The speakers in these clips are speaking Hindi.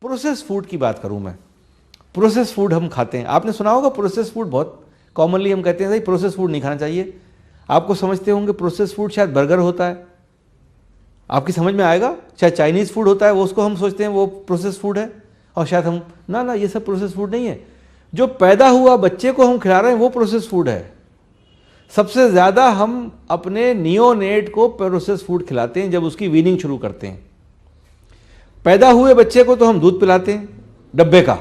प्रोसेस फूड की बात करूं मैं, प्रोसेस फूड हम खाते हैं, आपने सुना होगा प्रोसेस फूड, बहुत कॉमनली हम कहते हैं भाई प्रोसेस फूड नहीं खाना चाहिए। आपको समझते होंगे प्रोसेस फूड शायद बर्गर होता है, आपकी समझ में आएगा, शायद चाइनीज़ फूड होता है, वो उसको हम सोचते हैं वो प्रोसेस फूड है, और शायद हम ना ना ये सब प्रोसेस फूड नहीं है। जो पैदा हुआ बच्चे को हम खिला रहे हैं वो प्रोसेस फूड है। सबसे ज़्यादा हम अपने नियोनेट को प्रोसेस फूड खिलाते हैं जब उसकी वीनिंग शुरू करते हैं। पैदा हुए बच्चे को तो हम दूध पिलाते हैं डब्बे का,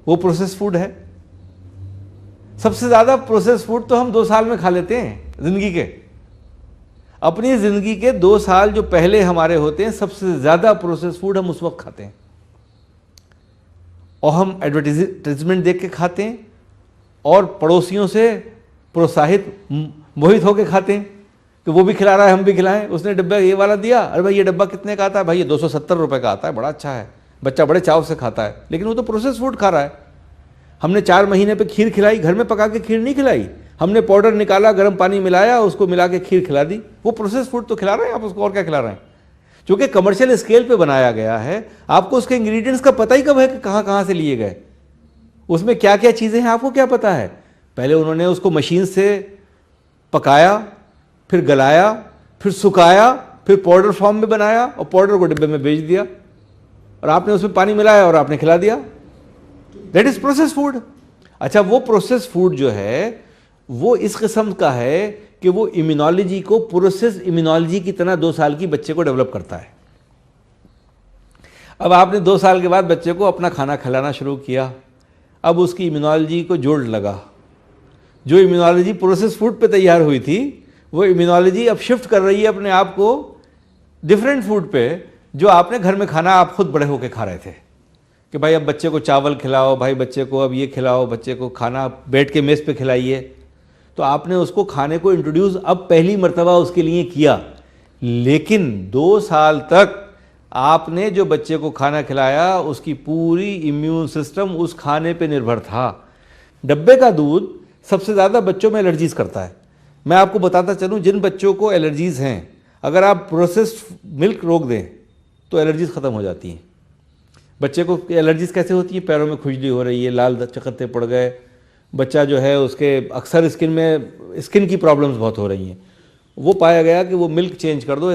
वो प्रोसेस फूड है। सबसे ज़्यादा प्रोसेस फूड तो हम 2 साल में खा लेते हैं ज़िंदगी के, अपनी ज़िंदगी के 2 साल जो पहले हमारे होते हैं सबसे ज़्यादा प्रोसेस फूड हम उस वक्त खाते हैं, और हम एडवर्टाइजमेंट देख के खाते हैं और पड़ोसियों से प्रोत्साहित मोहित होकर खाते हैं कि वो भी खिला रहा है हम भी खिलाएं, उसने डब्बा ये वाला दिया, अरे भाई ये डब्बा कितने का आता है, भाई ये 270 रुपये का आता है, बड़ा अच्छा है, बच्चा बड़े चाव से खाता है, लेकिन वो तो प्रोसेस फूड खा रहा है। हमने 4 महीने पे खीर खिलाई, घर में पका के खीर नहीं खिलाई, हमने पाउडर निकाला, गर्म पानी मिलाया, उसको मिला के खीर खिला दी, वो प्रोसेस फूड तो खिला रहे हैं आप उसको, और क्या खिला रहे हैं। क्योंकि कमर्शियल स्केल पे बनाया गया है, आपको उसके इंग्रेडिएंट्स का पता ही कब है कि कहाँ कहाँ से लिए गए, उसमें क्या क्या चीज़ें हैं आपको क्या पता है। पहले उन्होंने उसको मशीन से पकाया, फिर गलाया, फिर सुखाया, फिर पाउडर फॉर्म में बनाया और पाउडर को डिब्बे में बेच दिया, और आपने उसमें पानी मिलाया और आपने खिला दिया, दैट इज प्रोसेस फूड। अच्छा, वो प्रोसेस फूड जो है वो इस किस्म का है कि वो इम्यूनोलॉजी को प्रोसेस इम्यूनोलॉजी की तरह 2 साल की बच्चे को डेवलप करता है। अब आपने 2 साल के बाद बच्चे को अपना खाना खिलाना शुरू किया, अब उसकी इम्यूनोलॉजी को जोड़ लगा, जो इम्यूनोलॉजी प्रोसेस फूड पे तैयार हुई थी वो इम्यूनोलॉजी अब शिफ्ट कर रही है अपने आप को डिफरेंट फूड पे, जो आपने घर में खाना आप खुद बड़े होके खा रहे थे कि भाई अब बच्चे को चावल खिलाओ, भाई बच्चे को अब ये खिलाओ, बच्चे को खाना बैठ के मेज़ पे खिलाइए, तो आपने उसको खाने को इंट्रोड्यूस अब पहली मर्तबा उसके लिए किया। लेकिन 2 साल तक आपने जो बच्चे को खाना खिलाया उसकी पूरी इम्यून सिस्टम उस खाने पे निर्भर था। डब्बे का दूध सबसे ज़्यादा बच्चों में एलर्जीज करता है। मैं आपको बताता चलूँ, जिन बच्चों को एलर्जीज़ हैं, अगर आप प्रोसेस्ड मिल्क रोक दें तो एलर्जीज ख़त्म हो जाती हैं। बच्चे को एलर्जीज कैसे होती है, पैरों में खुजली हो रही है, लाल चकत्ते पड़ गए, बच्चा जो है उसके अक्सर स्किन की प्रॉब्लम्स बहुत हो रही हैं, वो पाया गया कि वो मिल्क चेंज कर दो,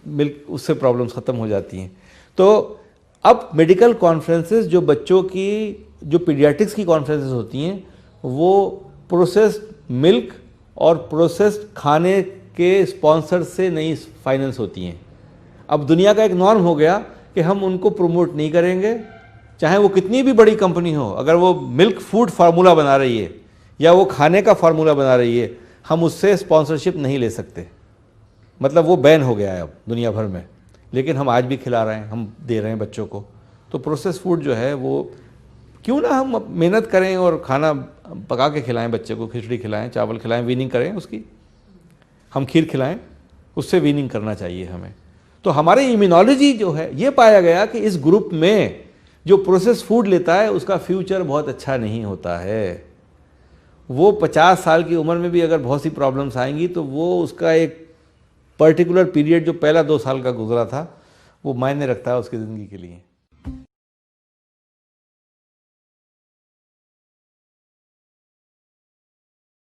मिल्क उससे प्रॉब्लम्स ख़त्म हो जाती हैं। तो अब मेडिकल कॉन्फ्रेंसेस जो बच्चों की जो पीडियाट्रिक्स की कॉन्फ्रेंसेस होती हैं वो प्रोसेस्ड मिल्क और प्रोसेस्ड खाने के स्पॉन्सर से नहीं फाइनेंस होती हैं। अब दुनिया का एक नॉर्म हो गया कि हम उनको प्रमोट नहीं करेंगे, चाहे वो कितनी भी बड़ी कंपनी हो, अगर वो मिल्क फूड फार्मूला बना रही है या वो खाने का फार्मूला बना रही है, हम उससे स्पॉन्सरशिप नहीं ले सकते। मतलब वो बैन हो गया है अब दुनिया भर में, लेकिन हम आज भी खिला रहे हैं, हम दे रहे हैं बच्चों को। तो प्रोसेस फूड जो है वो क्यों ना हम मेहनत करें और खाना पका के खिलाएं बच्चे को, खिचड़ी खिलाएं, चावल खिलाएं, वीनिंग करें उसकी, हम खीर खिलाएं, उससे वीनिंग करना चाहिए हमें। तो हमारे इम्यूनोलॉजी जो है, ये पाया गया कि इस ग्रुप में जो प्रोसेस फूड लेता है उसका फ्यूचर बहुत अच्छा नहीं होता है। वो 50 साल की उम्र में भी अगर बहुत सी प्रॉब्लम्स आएंगी तो वो उसका एक पर्टिकुलर पीरियड जो पहला 2 साल का गुजरा था वो मायने रखता है उसकी ज़िंदगी के लिए।